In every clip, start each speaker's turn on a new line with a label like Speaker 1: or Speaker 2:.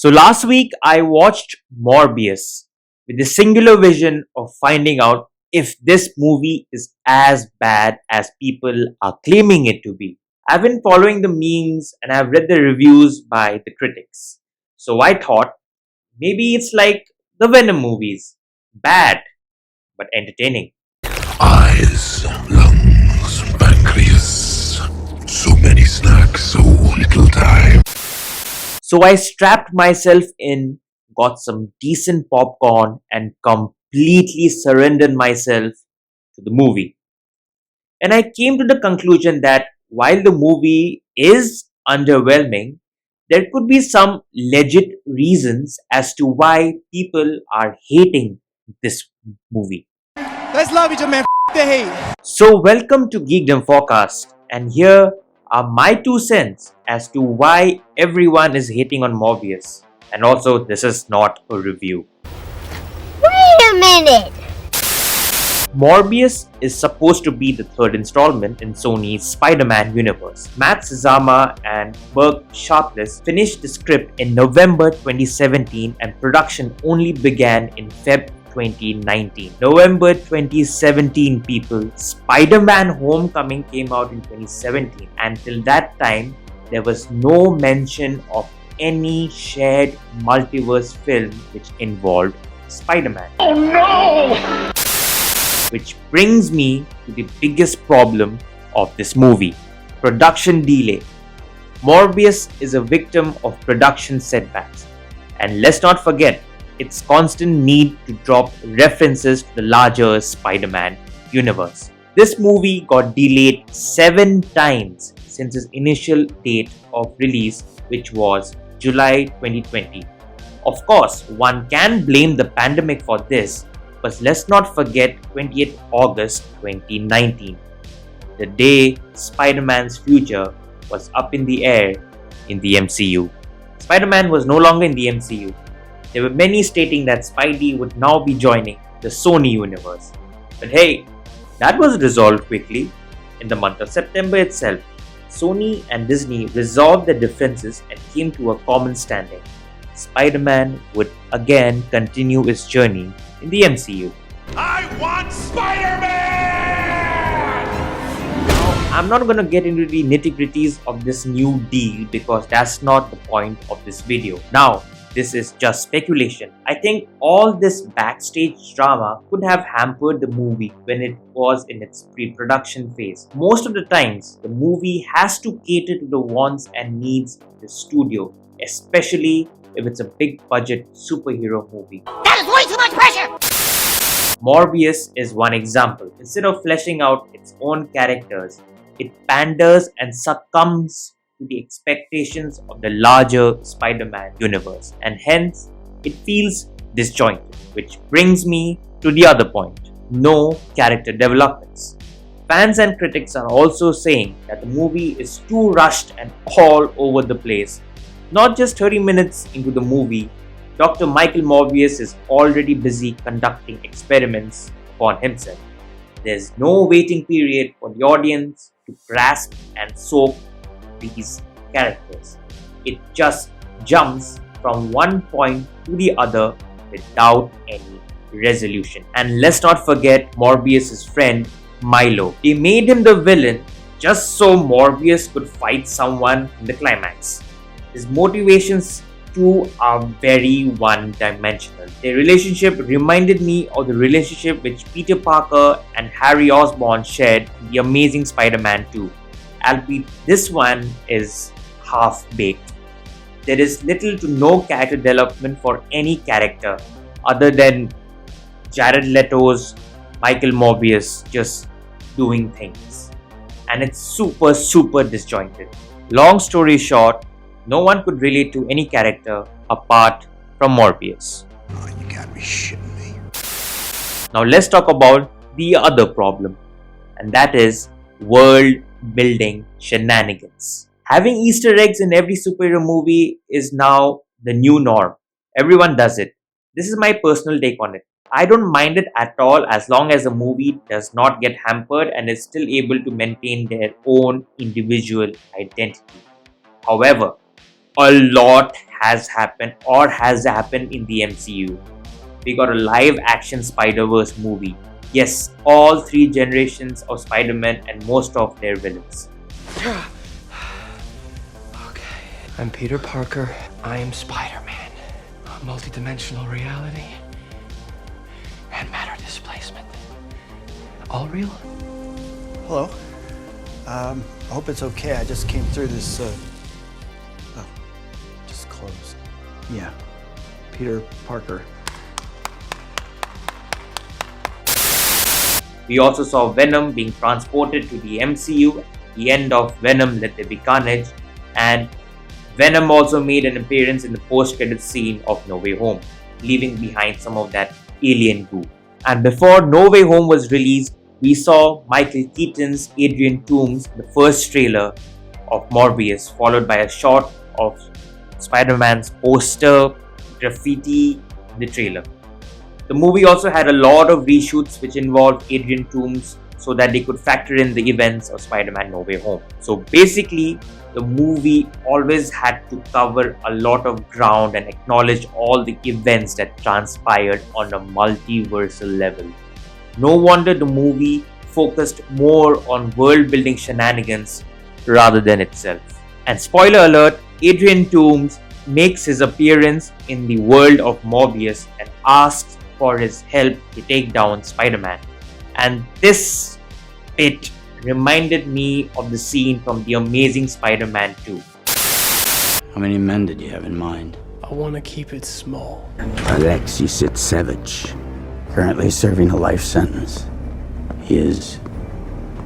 Speaker 1: So last week I watched Morbius with the singular vision of finding out if this movie is as bad as people are claiming it to be. I've been following the memes and I've read the reviews by the critics. So I thought maybe it's like the Venom movies. Bad, but entertaining.
Speaker 2: Eyes, lungs, pancreas. So many snacks, so little time.
Speaker 1: So I strapped myself in, got some decent popcorn, and completely surrendered myself to the movie. And I came to the conclusion that while the movie is underwhelming, there could be some legit reasons as to why people are hating this movie.
Speaker 3: Let's love each other, man. F the hate.
Speaker 1: So, welcome to Geekdom Forecast, and here are my 2 cents as to why everyone is hating on Morbius. And also, this is not a review.
Speaker 4: Wait a minute!
Speaker 1: Morbius is supposed to be the third installment in Sony's Spider-Man universe. Matt Sazama and Burke Sharpless finished the script in November 2017 and production only began in Feb 2019. November 2017, people. Spider-Man Homecoming came out in 2017. Until that time, there was no mention of any shared multiverse film which involved Spider-Man.
Speaker 2: Oh no!
Speaker 1: Which brings me to the biggest problem of this movie: production delay. Morbius is a victim of production setbacks. And let's not forget its constant need to drop references to the larger Spider-Man universe. This movie got delayed 7 times since its initial date of release, which was July 2020. Of course, one can blame the pandemic for this, but let's not forget 20th August 2019, the day Spider-Man's future was up in the air in the MCU. Spider-Man was no longer in the MCU. There were many stating that Spidey would now be joining the Sony universe. But hey, that was resolved quickly. In the month of September itself, Sony and Disney resolved their differences and came to a common standing. Spider-Man would again continue its journey in the MCU.
Speaker 2: I want Spider-Man!
Speaker 1: I'm not gonna get into the nitty-gritties of this new deal because that's not the point of this video. Now, this is just speculation. I think all this backstage drama could have hampered the movie when it was in its pre-production phase. Most of the times, the movie has to cater to the wants and needs of the studio, especially if it's a big budget superhero movie.
Speaker 4: That is way too much pressure!
Speaker 1: Morbius is one example. Instead of fleshing out its own characters, it panders and succumbs to the expectations of the larger Spider-Man universe, and hence it feels disjointed. Which brings me to the other point: no character developments. Fans and critics are also saying that the movie is too rushed and all over the place. Not just 30 minutes into the movie, Dr. Michael Morbius is already busy conducting experiments upon himself. There's no waiting period for the audience to grasp and soak these characters. It just jumps from one point to the other without any resolution. And let's not forget Morbius' friend Milo. They made him the villain just so Morbius could fight someone in the climax. His motivations too are very one-dimensional. Their relationship reminded me of the relationship which Peter Parker and Harry Osborn shared in The Amazing Spider-Man 2. Albeit this one is half-baked. There is little to no character development for any character other than Jared Leto's Michael Morbius just doing things. And it's super disjointed. Long story short, no one could relate to any character apart from Morbius.
Speaker 2: Oh, you gotta be shitting me.
Speaker 1: Now let's talk about the other problem, and that is world building shenanigans. Having Easter eggs in every superhero movie is now the new norm. Everyone does it. This is my personal take on it. I don't mind it at all as long as the movie does not get hampered and is still able to maintain their own individual identity. However, a lot has happened or has happened in the MCU. We got a live action Spider-Verse movie. Yes, all three generations of Spider-Man and most of their villains.
Speaker 5: Okay. I'm Peter Parker. I am Spider-Man. Multidimensional reality and matter displacement. All real?
Speaker 3: Hello. I hope it's okay. I just came through this, just closed. Yeah. Peter Parker.
Speaker 1: We also saw Venom being transported to the MCU. At the end of Venom Let There Be Carnage, and Venom also made an appearance in the post-credit scene of No Way Home, leaving behind some of that alien goo. And before No Way Home was released, we saw Michael Keaton's Adrian Toomes, the first trailer of Morbius, followed by a shot of Spider-Man's poster graffiti in the trailer. The movie also had a lot of reshoots which involved Adrian Toomes so that they could factor in the events of Spider-Man No Way Home. So basically, the movie always had to cover a lot of ground and acknowledge all the events that transpired on a multiversal level. No wonder the movie focused more on world-building shenanigans rather than itself. And spoiler alert, Adrian Toomes makes his appearance in the world of Morbius and asks for his help to take down Spider-Man. And this bit reminded me of the scene from The Amazing Spider-Man 2.
Speaker 6: How many men did you have in mind?
Speaker 5: I want to keep it small.
Speaker 6: Alexis Savage, currently serving a life sentence. He is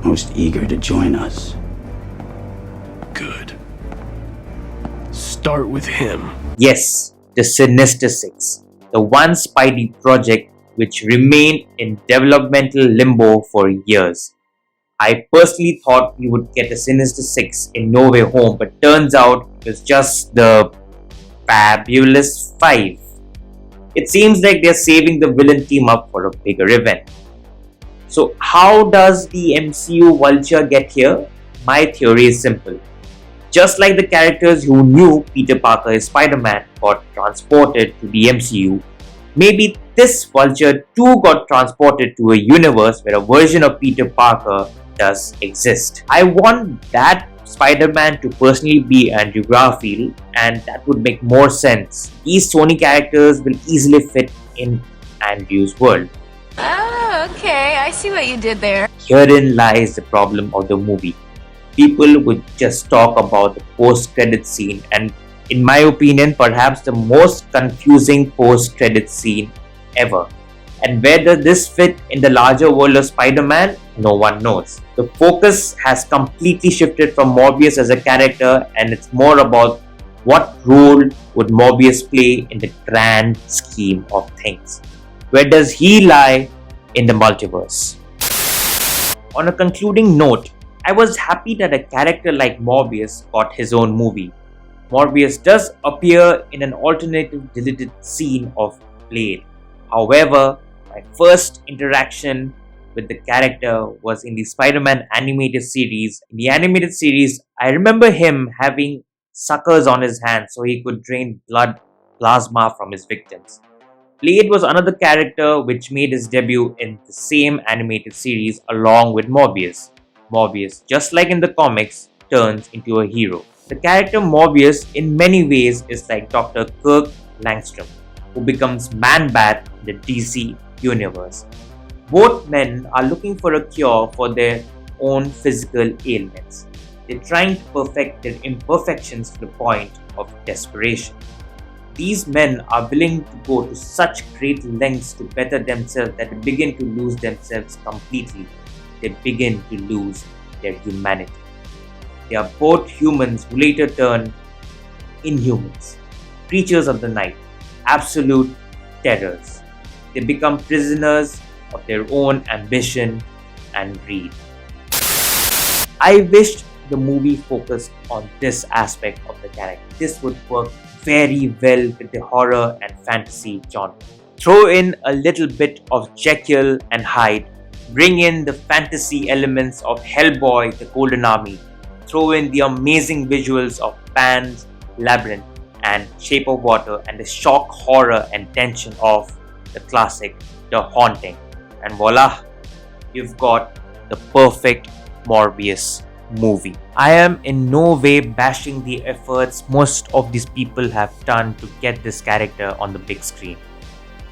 Speaker 6: most eager to join us.
Speaker 5: Good. Start with him.
Speaker 1: Yes, the Sinister Six, the one Spidey project which remained in developmental limbo for years. I personally thought we would get a Sinister Six in No Way Home, but turns out it was just the Fabulous Five. It seems like they're saving the villain team up for a bigger event. So how does the MCU Vulture get here? My theory is simple. Just like the characters who knew Peter Parker is Spider-Man got transported to the MCU, maybe this Vulture too got transported to a universe where a version of Peter Parker does exist. I want that Spider-Man to personally be Andrew Garfield, and that would make more sense. These Sony characters will easily fit in Andrew's world.
Speaker 7: Oh, okay. I see what you did there.
Speaker 1: Herein lies the problem of the movie. People would just talk about the post-credit scene, and in my opinion, perhaps the most confusing post-credit scene ever. And where does this fit in the larger world of Spider-Man? No one knows. The focus has completely shifted from Morbius as a character, and it's more about what role would Morbius play in the grand scheme of things. Where does he lie in the multiverse? On a concluding note, I was happy that a character like Morbius got his own movie. Morbius does appear in an alternative deleted scene of Blade. However, my first interaction with the character was in the Spider-Man animated series. In the animated series, I remember him having suckers on his hands so he could drain blood plasma from his victims. Blade was another character which made his debut in the same animated series along with Morbius. Morbius, just like in the comics, turns into a hero. The character Morbius in many ways is like Dr. Kirk Langstrom, who becomes Man-Bat in the DC universe. Both men are looking for a cure for their own physical ailments. They're trying to perfect their imperfections to the point of desperation. These men are willing to go to such great lengths to better themselves that they begin to lose themselves completely. They begin to lose their humanity. They are both humans who later turn inhumans, creatures of the night, absolute terrors. They become prisoners of their own ambition and greed. I wished the movie focused on this aspect of the character. This would work very well with the horror and fantasy genre. Throw in a little bit of Jekyll and Hyde. Bring in the fantasy elements of Hellboy, the Golden Army. Throw in the amazing visuals of Pan's Labyrinth and Shape of Water and the shock, horror and tension of the classic The Haunting. And voila, you've got the perfect Morbius movie. I am in no way bashing the efforts most of these people have done to get this character on the big screen.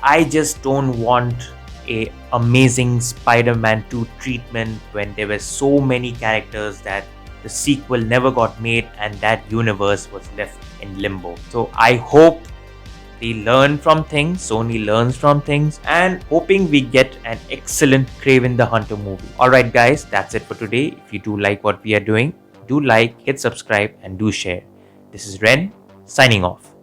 Speaker 1: I just don't want a amazing Spider-Man 2 treatment when there were so many characters that the sequel never got made and that universe was left in limbo. So I hope they learn from things, Sony learns from things, and hoping we get an excellent Kraven the Hunter movie. Alright guys, that's it for today. If you do like what we are doing, do like, hit subscribe and do share. This is Ren, signing off.